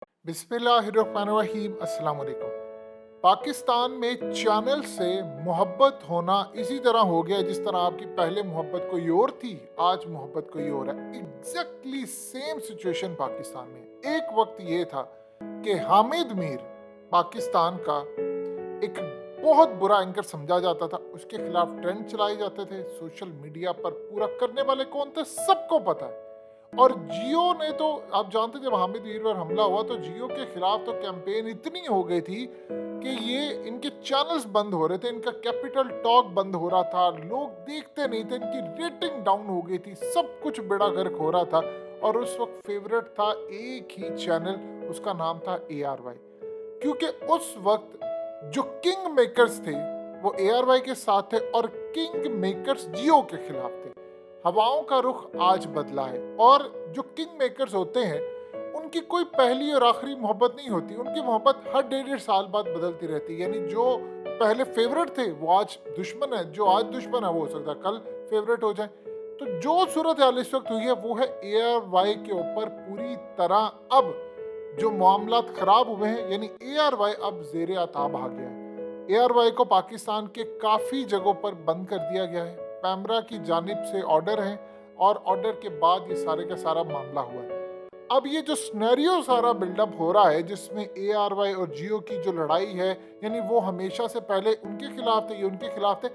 बिस्मिल्लाहिर्रहमानिर्रहीम अस्सलाम वालेकुम। पाकिस्तान में चैनल से मोहब्बत होना इसी तरह हो गया जिस तरह आपकी पहले मोहब्बत कोई और थी, आज मोहब्बत कोई और है। एग्जैक्टली सेम सिचुएशन पाकिस्तान में। एक वक्त ये था कि हामिद मीर पाकिस्तान का एक बहुत बुरा एंकर समझा जाता था, उसके खिलाफ ट्रेंड चलाए जाते थे। सोशल मीडिया पर पूरा करने वाले कौन थे सबको पता है। और जियो ने तो, आप जानते जब हामिद मीर पर हमला हुआ तो जियो के खिलाफ तो कैंपेन इतनी हो गई थी कि ये इनके चैनल्स बंद हो रहे थे, इनका कैपिटल टॉक बंद हो रहा था, लोग देखते नहीं थे, इनकी रेटिंग डाउन हो गई थी, सब कुछ बेड़ा गर्क हो रहा था। और उस वक्त फेवरेट था एक ही चैनल, उसका नाम था ARY। क्योंकि उस वक्त जो किंग मेकर्स थे वो ARY के साथ थे और किंग मेकर्स जियो के खिलाफ थे। हवाओं का रुख आज बदला है और जो किंग मेकर्स होते हैं उनकी कोई पहली और आखिरी मोहब्बत नहीं होती, उनकी मोहब्बत हर 1.5 साल बाद बदलती रहती है। यानी जो पहले फेवरेट थे वो आज दुश्मन है, जो आज दुश्मन है वो हो सकता है कल फेवरेट हो जाए। तो जो सूरत हाल इस वक्त हुई है वो है ARY के ऊपर पूरी तरह अब जो मामलात खराब हुए हैं, यानी ARY अब जेर आताब आ गया है। ARY को पाकिस्तान के काफ़ी जगहों पर बंद कर दिया गया है, पैमरा की जानिब से ऑर्डर है और ऑर्डर के बाद ये सारे का सारा मामला हुआ है। अब ये जो स्नैरियो सारा बिल्डअप हो रहा है जिसमें ARY और जियो की जो लड़ाई है, यानी वो हमेशा से पहले उनके खिलाफ थे, ये उनके खिलाफ थे।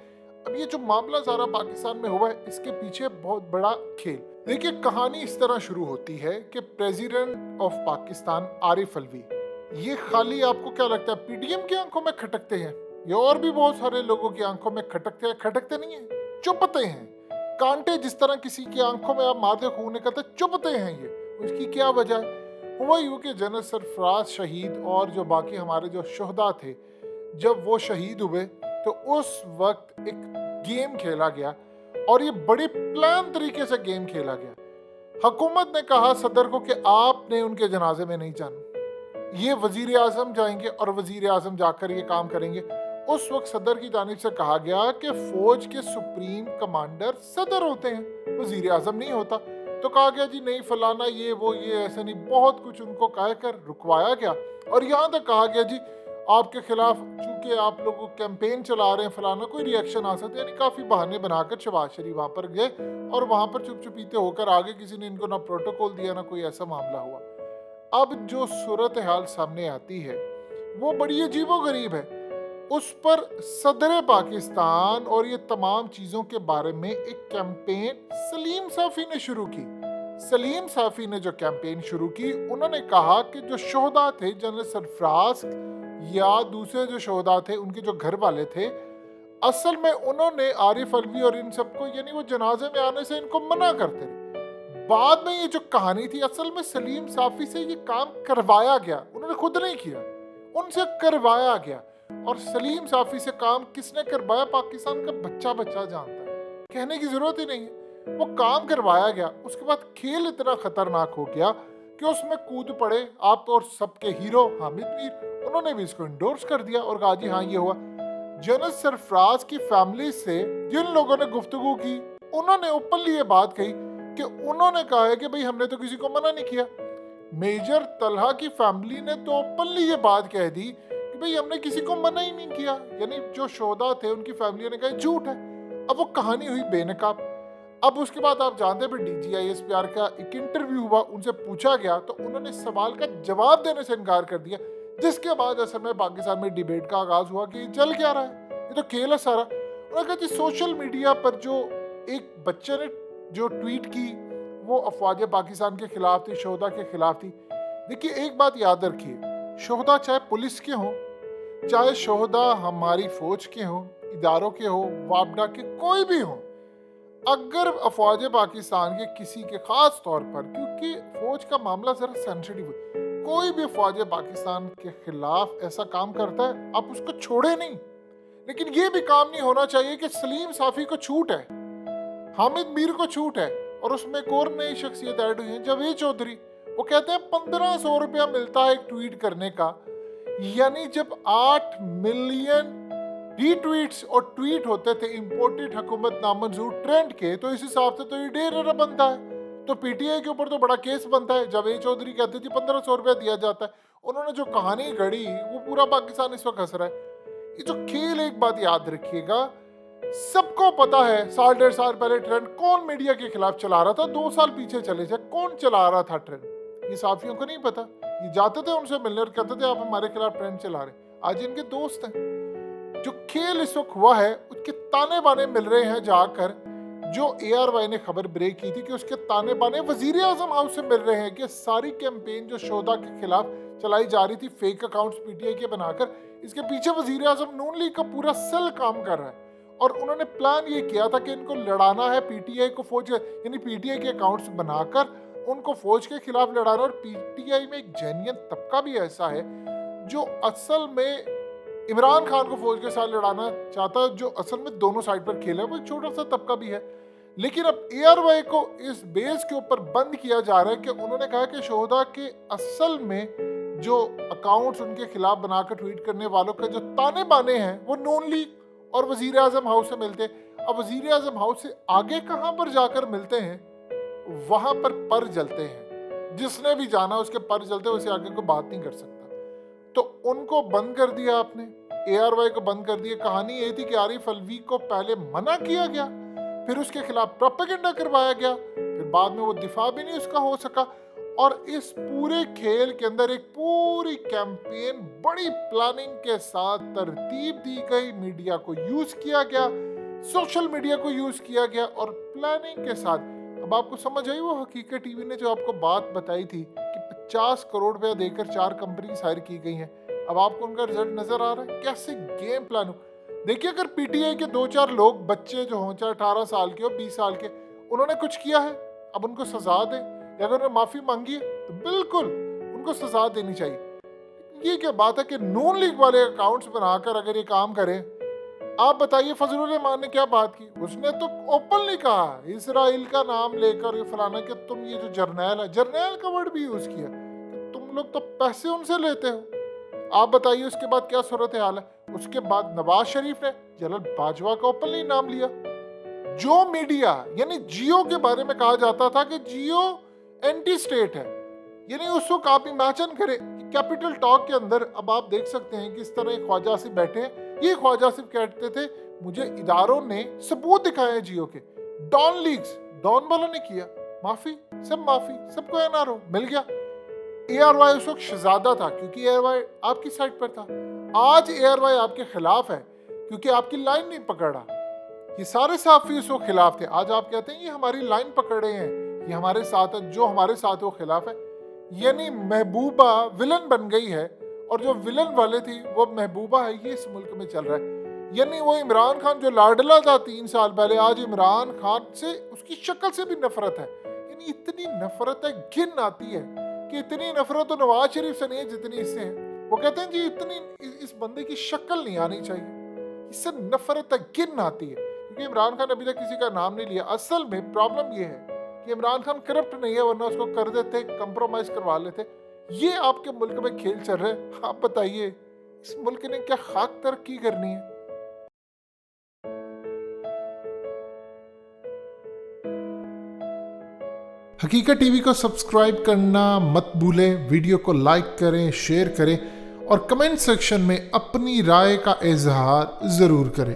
अब ये जो मामला सारा पाकिस्तान में हुआ है इसके पीछे बहुत बड़ा खेल। देखिए, कहानी इस तरह शुरू होती है कि प्रेसिडेंट ऑफ पाकिस्तान आरिफ अलवी, ये खाली आपको क्या लगता है PDM की आंखों में खटकते हैं? ये और भी बहुत सारे लोगों की आंखों में खटकते हैं? खटकते नहीं है, चुपते हैं। कांटे जिस तरह किसी की आंखों में आप मारते खून निकलते, चुपते हैं ये। उसकी क्या वजह है? हुआ यूं कि जनरल सरफराज शहीद और जो बाकी हमारे जो शहदा थे, जब वो शहीद हुए तो उस वक्त एक गेम खेला गया और ये बड़े प्लान तरीके से गेम खेला गया। हुकूमत ने कहा सदर को कि आपने उनके जनाजे में नहीं जाना, ये वजीर आजम जाएंगे और वजीर आजम जाकर ये काम करेंगे। उस वक्त सदर की जानिब से कहा गया कि फौज के सुप्रीम कमांडर सदर होते हैं, वजीर आजम नहीं होता। तो कहा गया जी नहीं फलाना ये वो ये ऐसे नहीं, बहुत कुछ उनको कहकर रुकवाया गया। और यहाँ तक कहा गया जी आपके खिलाफ चूंकि आप लोग कैंपेन चला रहे हैं फलाना, कोई रिएक्शन आ सकता है। यानी काफ़ी बहाने बनाकर शहबाज शरीफ वहाँ पर गए और वहाँ पर चुप चुपीते होकर आगे, किसी ने इनको ना प्रोटोकॉल दिया ना कोई ऐसा मामला हुआ। अब जो सूरत हाल सामने आती है वो बड़ी अजीबो गरीब है। उस पर सदर पाकिस्तान और ये तमाम चीज़ों के बारे में एक कैंपेन सलीम साफ़ी ने शुरू की। सलीम साफ़ी ने जो कैंपेन शुरू की, उन्होंने कहा कि जो शोहदा थे, जनरल सरफराज या दूसरे जो शोहदा थे, उनके जो घर वाले थे, असल में उन्होंने आरिफ अलवी और इन सबको, यानी वो जनाजे में आने से इनको मना करते रहे। बाद में ये जो कहानी थी, असल में सलीम साफ़ी से ये काम करवाया गया, उन्होंने खुद नहीं किया, उनसे करवाया गया। और सलीम साफ़ी से काम किसने करवाया? पाकिस्तान का बच्चा बच्चा जानता है, कहने की जरूरत ही नहीं है, वो काम करवाया गया। उसके बाद खेल इतना खतरनाक हो गया कि उसमें कूद पड़े आप और सबके हीरो हामिद मीर, उन्होंने भी इसको इंडोर्स कर दिया और कहा जी हाँ ये हुआ। जनरल सरफराज की फैमिली से जिन लोगों ने गुफ्तगू की, उन्होंने ओपनली ये बात कही कि उन्होंने कहा है कि भाई हमने तो किसी को मना नहीं किया। मेजर तलहा की फैमिली ने तो ओपनली ये बात कह दी कि भाई हमने किसी को मना ही नहीं किया। यानी जो शोहदा थे उनकी फैमिली ने कहा झूठ है। अब वो कहानी हुई बेनकाब। अब उसके बाद आप जानते हैं DGISPR का एक इंटरव्यू हुआ, उनसे पूछा गया तो उन्होंने सवाल का जवाब देने से इनकार कर दिया, जिसके बाद असल में पाकिस्तान में डिबेट का आगाज हुआ कि चल क्या रहा है, ये तो खेल है सारा। उन्होंने कहा जी सोशल मीडिया पर जो एक बच्चे ने जो ट्वीट की वो अफवाज पाकिस्तान के खिलाफ थी, शोहदा के खिलाफ थी। देखिए एक बात याद रखिए, शोहदा चाहे पुलिस के हों, चाहे शोहदा हमारी फौज के हों, इदारों के हो, वापडा के कोई भी हों, अगर अफवाज पाकिस्तान के किसी के खास तौर पर, क्योंकि फौज का मामला जरा सेंसिटिव है, कोई भी अफवाज पाकिस्तान के खिलाफ ऐसा काम करता है आप उसको छोड़े नहीं। लेकिन ये भी काम नहीं होना चाहिए कि सलीम साफ़ी को छूट है, हामिद मीर को छूट है, और उसमें एक और नई शख्सियत ऐड हुई है जावेद चौधरी। वो कहते हैं 1500 रुपया मिलता है एक ट्वीट करने का। यानी जब 8 मिलियन रीट्वीट्स और ट्वीट होते थे इम्पोर्टेड हुकूमत नामंजूर ट्रेंड के, तो इस हिसाब से तो ये 1.5 अरब बनता है। तो पीटीआई के ऊपर तो बड़ा केस बनता है। जावेद चौधरी कहते थे 1500 रुपया दिया जाता है। उन्होंने जो कहानी गढ़ी वो पूरा पाकिस्तान इस वक्त हंस रहा है। ये जो खेल, एक बात याद रखिएगा, सबको पता है साल 1.5 साल पहले ट्रेंड कौन मीडिया के खिलाफ चला रहा था। 2 साल पीछे चले जाए, कौन चला रहा था ट्रेंड, ये साफियों को नहीं पता। ये जाते थे उनसे मिलने और कहते थे आप हमारे खिलाफ ट्रेंड चला रहे। आज इनके दोस्त हैं। जो खेल इस वक्त हुआ है उसके ताने बाने मिल रहे हैं जाकर। जो ARY ने खबर ब्रेक की थी कि उसके ताने बाने वजीर आजम हाउस से मिल रहे हैं कि सारी कैंपेन जो शोधा के खिलाफ चलाई जा रही थी फेक अकाउंट्स पीटीआई के बनाकर, इसके पीछे वजीर आजम नून लीग का पूरा सेल काम कर रहा है। और उन्होंने प्लान ये किया था कि इनको लड़ाना है पीटीआई को फौज, यानी पीटीआई के अकाउंट्स बनाकर उनको फौज के खिलाफ लड़ाना। और पीटीआई में एक जेन्युइन तबका भी ऐसा है जो असल में इमरान खान को फौज के साथ लड़ाना चाहता है, जो असल में दोनों साइड पर खेला है। वो एक छोटा सा तबका भी है। लेकिन अब ARY को इस बेस के ऊपर बंद किया जा रहा है कि उन्होंने कहा कि शोहदा के असल में जो अकाउंट्स उनके खिलाफ बनाकर ट्वीट करने वालों के जो ताने बाने हैं वो नून लीग और वजीर आजम हाउस से मिलते हैं। अब वजीर आजम हाउस से आगे कहाँ पर जाकर मिलते हैं, वहां पर जलते हैं। जिसने भी जाना उसके पर जलते, उससे आगे कोई बात नहीं कर सकता। तो उनको बंद कर दिया आपने, ARY को बंद कर दिया। कहानी ये थी कि आरिफ अलवी को पहले मना किया गया, फिर उसके खिलाफ प्रोपेगेंडा करवाया गया, फिर बाद में वो दिफा भी नहीं उसका हो सका। और इस पूरे खेल के अंदर एक पूरी कैंपेन बड़ी प्लानिंग के साथ तरतीब दी गई। मीडिया को यूज किया गया, सोशल मीडिया को यूज किया गया और प्लानिंग के साथ। अब आपको समझ आई वो हकीकत टीवी ने जो आपको बात बताई थी कि 50 करोड़ रुपया देकर 4 कंपनीज हायर की गई हैं। अब आपको उनका रिजल्ट नजर आ रहा है, कैसे गेम प्लान हो। देखिए, अगर पीटीआई के 2-4 लोग, बच्चे जो हों, चाहे 18 साल के हो, 20 साल के, उन्होंने कुछ किया है, अब उनको सजा दे, या अगर उन्होंने माफी मांगी है तो बिल्कुल उनको सजा देनी चाहिए। ये क्या बात है कि नून लीग वाले अकाउंट्स बनाकर अगर ये काम करें। आप बताइए, फजलुर रहमान ने क्या बात की? उसने तो ओपनली कहा इसराइल का नाम लेकर फलाना कि तुम ये जो जर्नैल है, जर्नैल का वर्ड भी यूज किया कि तुम लोग तो पैसे उनसे लेते हो। आप बताइए उसके बाद क्या सूरत हाल है। उसके बाद नवाज शरीफ ने जनरल बाजवा का ओपनली नाम लिया। जो मीडिया यानी जियो के बारे में कहा जाता था कि जियो एंटी स्टेट है, यानी उस वक्त आप इमेजिन करें कैपिटल टॉक के अंदर अब आप देख सकते हैं कि इस तरह एक ख्वाजा आसिफ बैठे हैं। ये ख्वाजा आसिफ कहते थे मुझे इदारों ने सबूत दिखाए हैं जियो के, डॉन लीग्स, डॉन वालों ने किया, माफी, सबको एनआरओ मिल गया। ARY उस वक्त शहजादा था क्योंकि ARY आपकी साइड पर था। आज ARY आपके खिलाफ है क्योंकि आपकी लाइन नहीं पकड़ा। ये सारे साफी उस वक्त खिलाफ थे। आज आप कहते हैं ये हमारी लाइन पकड़ रहे हैं, ये हमारे साथ है, जो हमारे साथ वो खिलाफ है। यानी महबूबा विलन बन गई है और जो विलन वाले थी वो महबूबा है। ये इस मुल्क में चल रहा है। यानी वो इमरान खान जो लाडला था 3 साल पहले, आज इमरान खान से उसकी शक्ल से भी नफरत है। यानी इतनी नफरत है, घिन आती है कि इतनी नफरत तो नवाज शरीफ से नहीं है जितनी इससे है। वो कहते हैं जी इतनी इस बंदे की शक्ल नहीं आनी चाहिए, इससे नफरत है, घिन आती है। क्योंकि इमरान खान अभी तक किसी का नाम नहीं लिया। असल में प्रॉब्लम ये है कि इमरान खान करप्ट नहीं है, वरना उसको कर देते, कंप्रोमाइज करवा लेते। ये आपके मुल्क में खेल चल रहे हैं। आप बताइए इस मुल्क ने क्या खाक तरक्की करनी है? हकीकत टीवी को सब्सक्राइब करना मत भूलें, वीडियो को लाइक करें, शेयर करें और कमेंट सेक्शन में अपनी राय का इजहार जरूर करें।